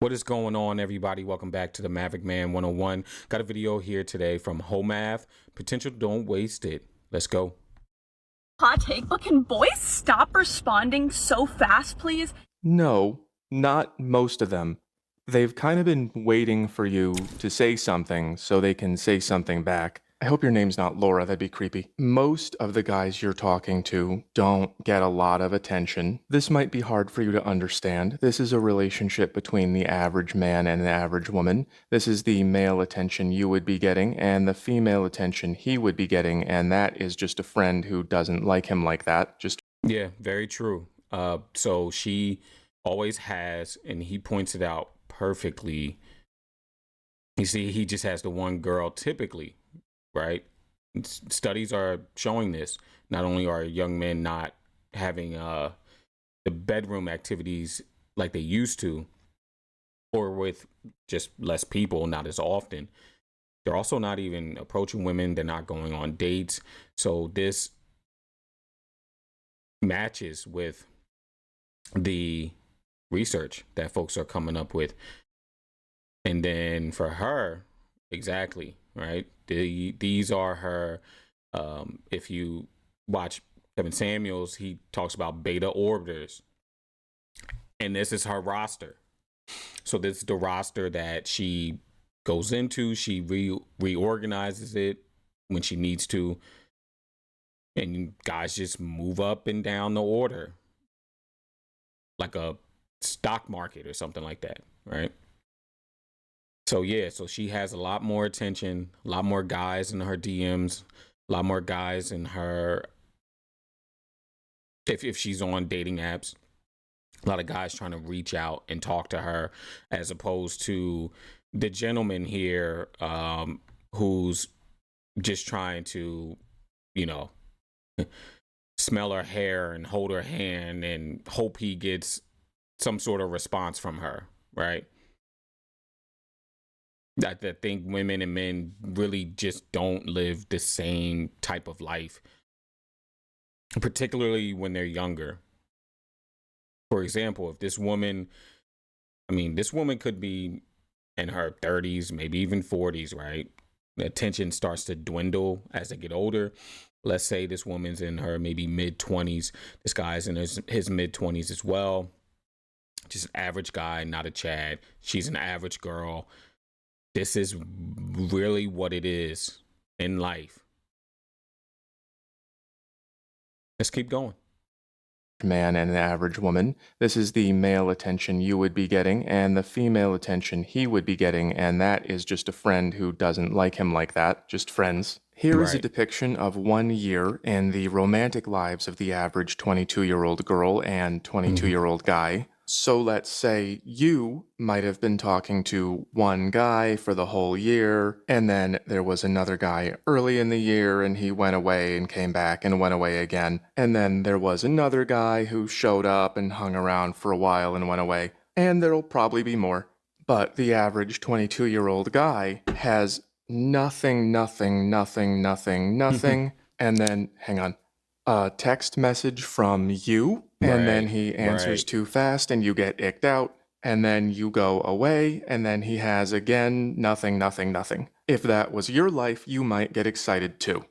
What is going on, everybody? Welcome back to the Maverick Man 101. Got a video here today from Homath. Potential, don't waste it. Let's go. Hot take, but can boys stop responding so fast, please? No, not most of them. They've kind of been waiting for you to say something so they can say something back. I hope your name's not Laura, that'd be creepy. Most of the guys you're talking to don't get a lot of attention. This might be hard for you to understand. This is a relationship between the average man and the average woman. This is the male attention you would be getting and the female attention he would be getting, and that is just a friend who doesn't like him like that. Yeah, very true. So she always has, and he points it out perfectly. You see, he just has the one girl typically, right? Studies are showing this. Not only are young men not having the bedroom activities like they used to, or with just less people, not as often, they're also not even approaching women. They're not going on dates. So this matches with the research that folks are coming up with. And then for her, exactly, right? These are her, if you watch Kevin Samuels, he talks about beta orbiters. And this is her roster. So this is the roster that she goes into. She reorganizes it when she needs to. And guys just move up and down the order like a stock market or something like that, right? So yeah, so she has a lot more attention, a lot more guys in her DMs, a lot more guys in her, if she's on dating apps, a lot of guys trying to reach out and talk to her, as opposed to the gentleman here, who's just trying to, smell her hair and hold her hand and hope he gets some sort of response from her, right? I think women and men really just don't live the same type of life, particularly when they're younger. For example, if this woman could be in her 30s, maybe even 40s, right? The attention starts to dwindle as they get older. Let's say this woman's in her maybe mid 20s. This guy's in his mid 20s as well. Just an average guy, not a Chad. She's an average girl. This is really what it is in life. Let's keep going. Man and the average woman. This is the male attention you would be getting and the female attention he would be getting, and that is just a friend who doesn't like him like that, just friends. Here is a Right. depiction of 1 year in the romantic lives of the average 22-year-old girl and 22-year-old guy. So let's say you might have been talking to one guy for the whole year, and then there was another guy early in the year, and he went away and came back and went away again. And then there was another guy who showed up and hung around for a while and went away. And there'll probably be more. But the average 22-year-old guy has nothing, and then, hang on, a text message from you, and then he answers too fast and you get icked out, and then you go away, and then he has again nothing. If that was your life, you might get excited too.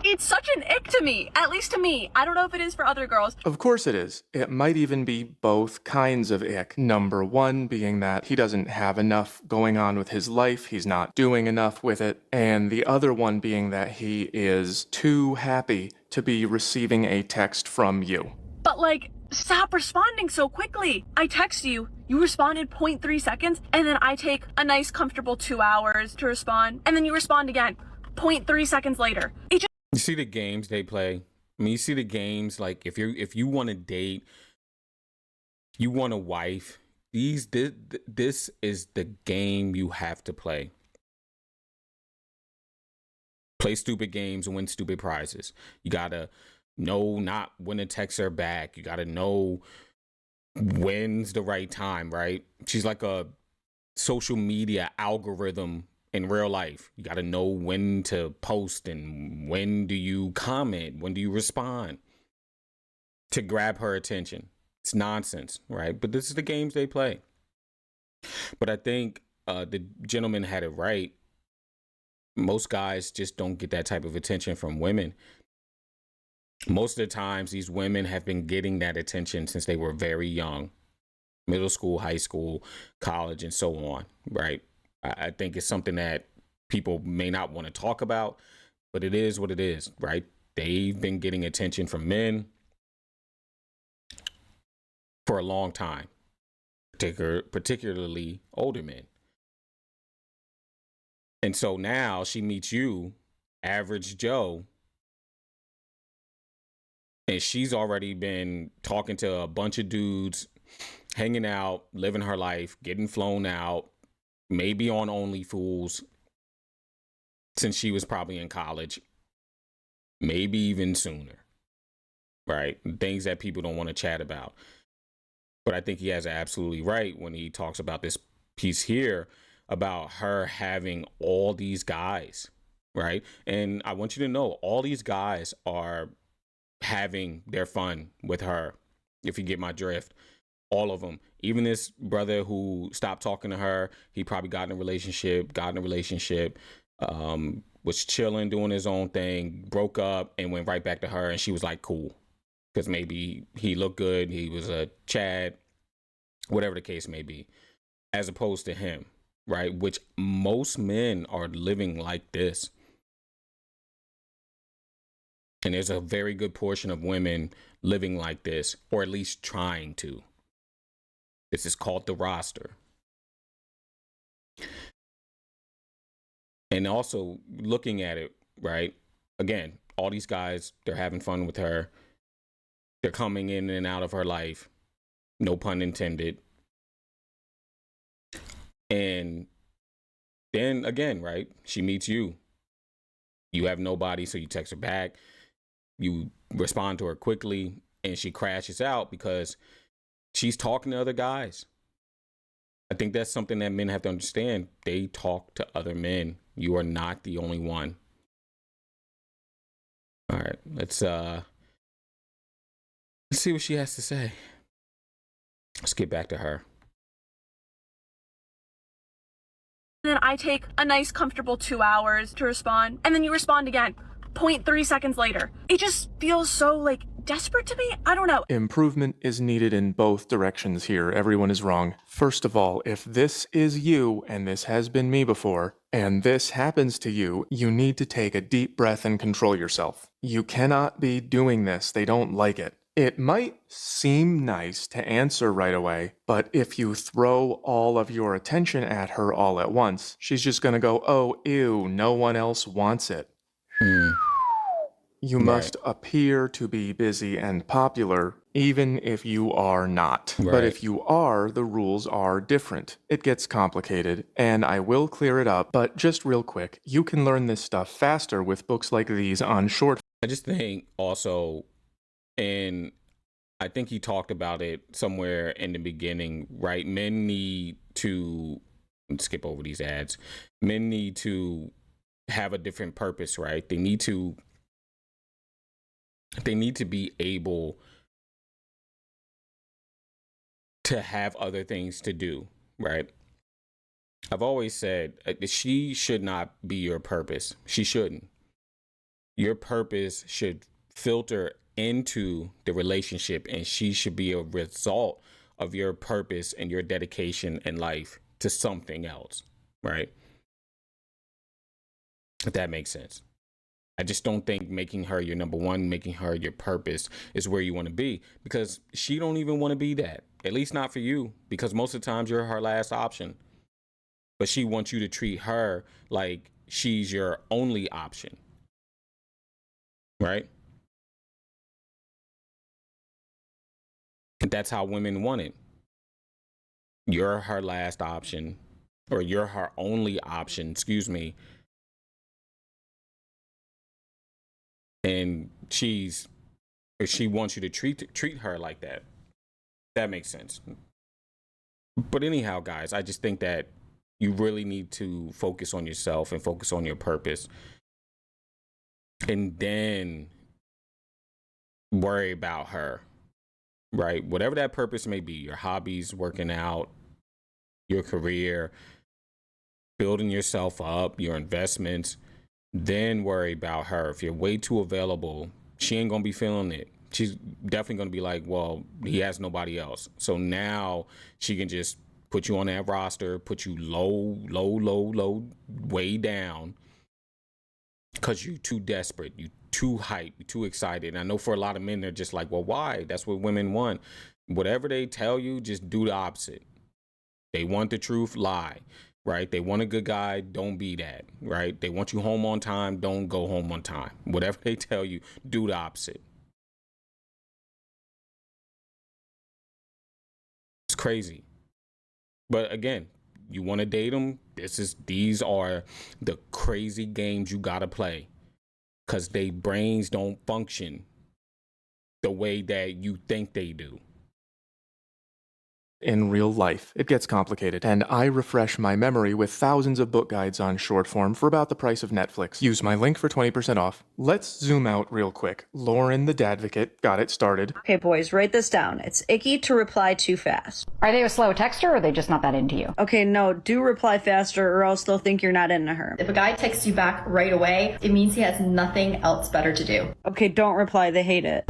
It's such an ick to me, at least to me. I don't know if it is for other girls. Of course it is. It might even be both kinds of ick. Number one being that he doesn't have enough going on with his life, he's not doing enough with it, and the other one being that he is too happy to be receiving a text from you. But stop responding so quickly. I text you, you responded 0.3 seconds, and then I take a nice comfortable 2 hours to respond, and then you respond again 0.3 seconds later. You see the games they play. I mean, you see the games, like if you want to date, you want a wife, this is the game you have to play. Play stupid games and win stupid prizes. You gotta know not when to text her back. You gotta know when's the right time, right? She's like a social media algorithm in real life. You got to know when to post and when do you comment, when do you respond to grab her attention. It's nonsense, right? But this is the games they play. But I think the gentleman had it right. Most guys just don't get that type of attention from women. Most of the times, these women have been getting that attention since they were very young, middle school, high school, college, and so on, right? I think it's something that people may not want to talk about, but it is what it is, right? They've been getting attention from men for a long time, particularly older men. And so now she meets you, average Joe, and she's already been talking to a bunch of dudes, hanging out, living her life, getting flown out, maybe on OnlyFools since she was probably in college, maybe even sooner, right? Things that people don't want to chat about. But I think he has absolutely right when he talks about this piece here about her having all these guys, right? And I want you to know all these guys are having their fun with her, if you get my drift. All of them. Even this brother who stopped talking to her, he probably got in a relationship, was chilling, doing his own thing, broke up and went right back to her, and she was like, cool. Because maybe he looked good, he was a Chad, whatever the case may be, as opposed to him, right? Which most men are living like this. And there's a very good portion of women living like this, or at least trying to. This is called the roster. And also looking at it, right? Again, all these guys, they're having fun with her. They're coming in and out of her life. No pun intended. And then again, right? She meets you. You have nobody, so you text her back. You respond to her quickly, and she crashes out because she's talking to other guys. I think that's something that men have to understand. They talk to other men. You are not the only one. All right, let's see what she has to say. Let's get back to her. Then I take a nice, comfortable 2 hours to respond, and then you respond again 0.3 seconds later. It just feels so, like, desperate to me. I don't know. Improvement is needed in both directions here. Everyone is wrong. First of all, if this is you, and this has been me before, and this happens to you, you need to take a deep breath and control yourself. You cannot be doing this. They don't like it. It might seem nice to answer right away, but if you throw all of your attention at her all at once, she's just gonna go, oh, ew, no one else wants it. You must appear to be busy and popular, even if you are not. Right. But if you are, the rules are different. It gets complicated, and I will clear it up, but just real quick, you can learn this stuff faster with books like these on short. I just think also, and I think he talked about it somewhere in the beginning, right? Men need to skip over these ads. Men need to have a different purpose, right? They need to be able to have other things to do, right? I've always said she should not be your purpose. She shouldn't. Your purpose should filter into the relationship, and she should be a result of your purpose and your dedication in life to something else, right? If that makes sense. I just don't think making her your number one, making her your purpose is where you want to be, because she don't even want to be that. At least not for you, because most of the times you're her last option. But she wants you to treat her like she's your only option. Right? And that's how women want it. You're her last option, or you're her only option, excuse me. And she wants you to treat her like that. That makes sense. But anyhow, guys, I just think that you really need to focus on yourself and focus on your purpose, and then worry about her, right? Whatever that purpose may be, your hobbies, working out, your career, building yourself up, your investments, then worry about her. If you're way too available, she ain't gonna be feeling it. She's definitely gonna be like, well, he has nobody else. So now she can just put you on that roster, put you low, way down, because you're too desperate, you too hyped, you too excited. And I know for a lot of men, they're just like, well, why? That's what women want. Whatever they tell you, just do the opposite. They want the truth, lie. Right? They want a good guy, don't be that. Right? They want you home on time, don't go home on time. Whatever they tell you, do the opposite. It's crazy. But again, you want to date them, these are the crazy games you gotta play, because they brains don't function the way that you think they do. In real life, it gets complicated, and I refresh my memory with thousands of book guides on short form for about the price of Netflix. Use my link for 20% off. Let's zoom out real quick. Lauren the Dadvocate got it started. Okay, boys, write this down. It's icky to reply too fast. Are they a slow texter, or are they just not that into you? Okay, no, do reply faster or else they'll think you're not into her. If a guy texts you back right away, it means he has nothing else better to do. Okay, don't reply, they hate it.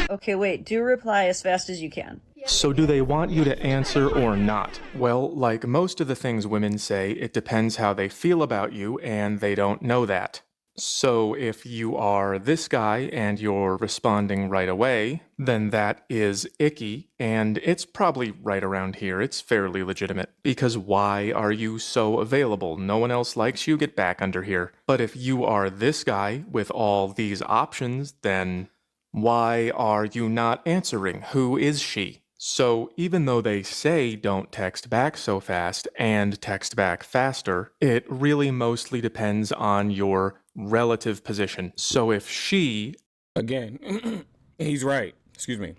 Okay, wait, do reply as fast as you can. So do they want you to answer or not? Well, like most of the things women say, it depends how they feel about you, and they don't know that. So if you are this guy and you're responding right away, then that is icky, and it's probably right around here. It's fairly legitimate. Because why are you so available? No one else likes you, get back under here. But if you are this guy with all these options, then why are you not answering? Who is she? So even though they say don't text back so fast and text back faster, it really mostly depends on your relative position. So if she... Again, he's right. Excuse me.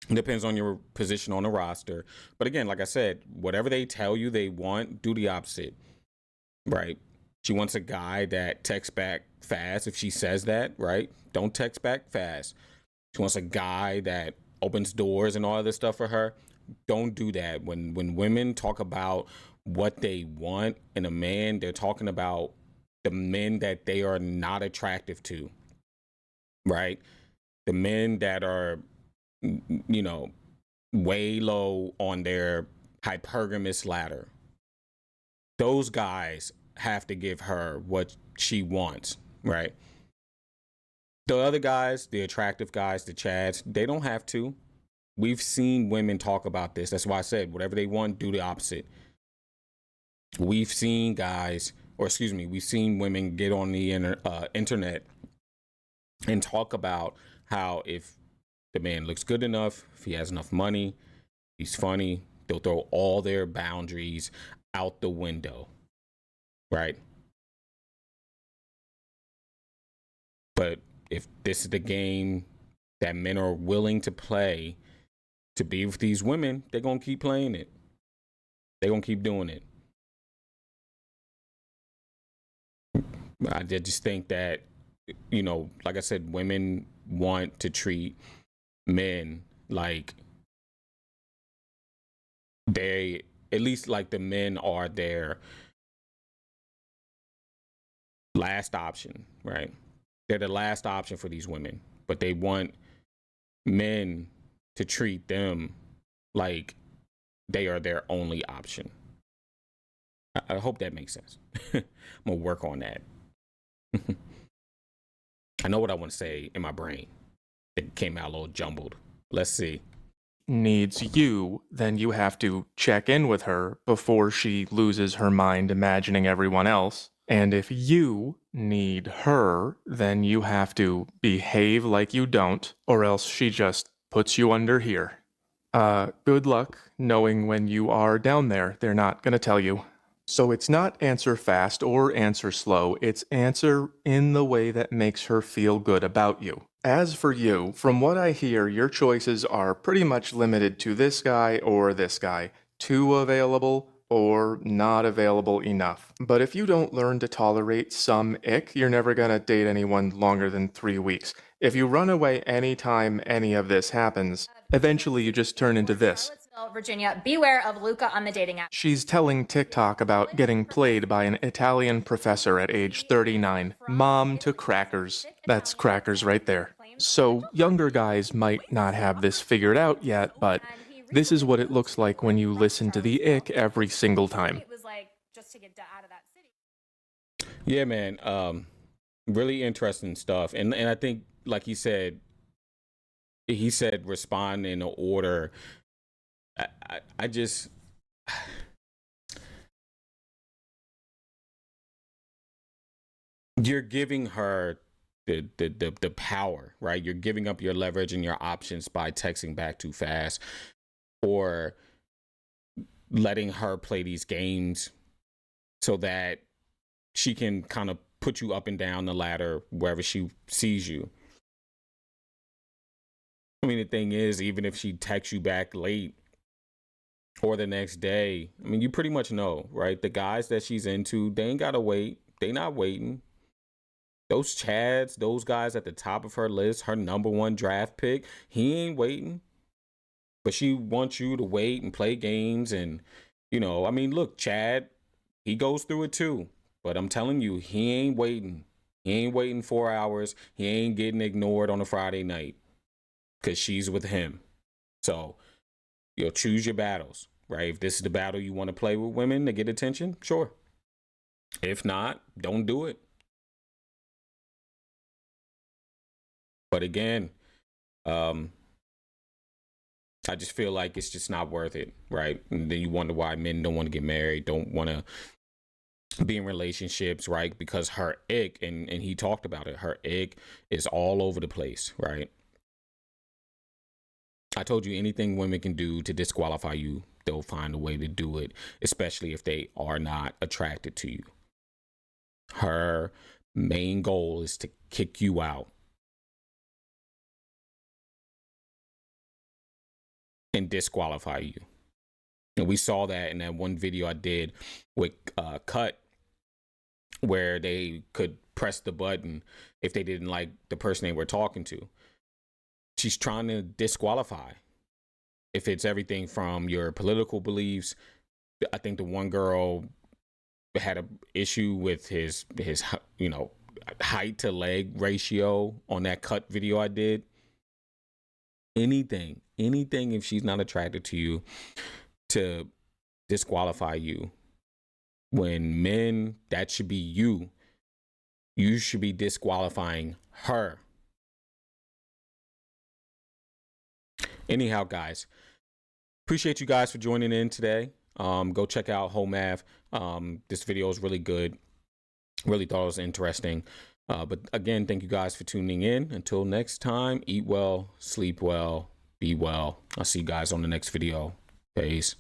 It depends on your position on the roster. But again, like I said, whatever they tell you they want, do the opposite. Right? She wants a guy that texts back fast. If she says that, right? Don't text back fast. She wants a guy that opens doors and all of this stuff for her. Don't do that. When women talk about what they want in a man, they're talking about the men that they are not attractive to, right? The men that are, you know, way low on their hypergamous ladder. Those guys have to give her what she wants, right? The other guys, the attractive guys, the Chads, they don't have to. We've seen women talk about this. That's why I said, whatever they want, do the opposite. We've seen guys, or excuse me, we've seen women get on the internet and talk about how if the man looks good enough, if he has enough money, he's funny, they'll throw all their boundaries out the window, right? But if this is the game that men are willing to play to be with these women, they're going to keep playing it. They're going to keep doing it. I just think that, you know, like I said, women want to treat men like they, at least like the men are their last option, right? They're the last option for these women, but they want men to treat them like they are their only option. I hope that makes sense. I'm gonna work on that. I know what I want to say in my brain. It came out a little jumbled. Let's see. Needs you, then you have to check in with her before she loses her mind imagining everyone else. And if you need her, then you have to behave like you don't, or else she just puts you under here. Good luck knowing when you are down there. They're not gonna tell you. So it's not answer fast or answer slow, it's answer in the way that makes her feel good about you. As for you, from what I hear, your choices are pretty much limited to this guy or this guy. Too available or not available enough. But if you don't learn to tolerate some ick, you're never gonna date anyone longer than 3 weeks. If you run away anytime any of this happens, eventually you just turn into this. Virginia, beware of Luca on the dating app. She's telling TikTok about getting played by an Italian professor at age 39. Mom to crackers. That's crackers right there. So, younger guys might not have this figured out yet, but this is what it looks like when you listen to the ick every single time. It was like just to get out of that city. Yeah, man. Really interesting stuff. And I think, like he said respond in order. I just you're giving her the power, right? You're giving up your leverage and your options by texting back too fast, or letting her play these games so that she can kind of put you up and down the ladder wherever she sees you. I mean, the thing is, even if she texts you back late or the next day, I mean, you pretty much know, right? The guys that she's into, they ain't gotta wait. They not waiting. Those Chads, those guys at the top of her list, her number one draft pick, he ain't waiting. But she wants you to wait and play games. And, you know, I mean, look, Chad, he goes through it too. But I'm telling you, he ain't waiting. He ain't waiting 4 hours. He ain't getting ignored on a Friday night because she's with him. So, you'll choose your battles, right? If this is the battle you want to play with women to get attention, sure. If not, don't do it. But again, I just feel like it's just not worth it, right? And then you wonder why men don't want to get married, don't want to be in relationships, right? Because her ick, and he talked about it, her ick is all over the place, right? I told you, anything women can do to disqualify you, they'll find a way to do it, especially if they are not attracted to you. Her main goal is to kick you out and disqualify you. And we saw that in that one video I did with Cut, where they could press the button if they didn't like the person they were talking to. She's trying to disqualify. If it's everything from your political beliefs, I think the one girl had an issue with his height to leg ratio on that Cut video I did. Anything, if she's not attracted to you, to disqualify you. When men, that should be you. You should be disqualifying her. Anyhow, guys, appreciate you guys for joining in today. Go check out Home Math. This video is really good. Really thought it was interesting. But again, thank you guys for tuning in. Until next time, eat well, sleep well, be well. I'll see you guys on the next video. Peace.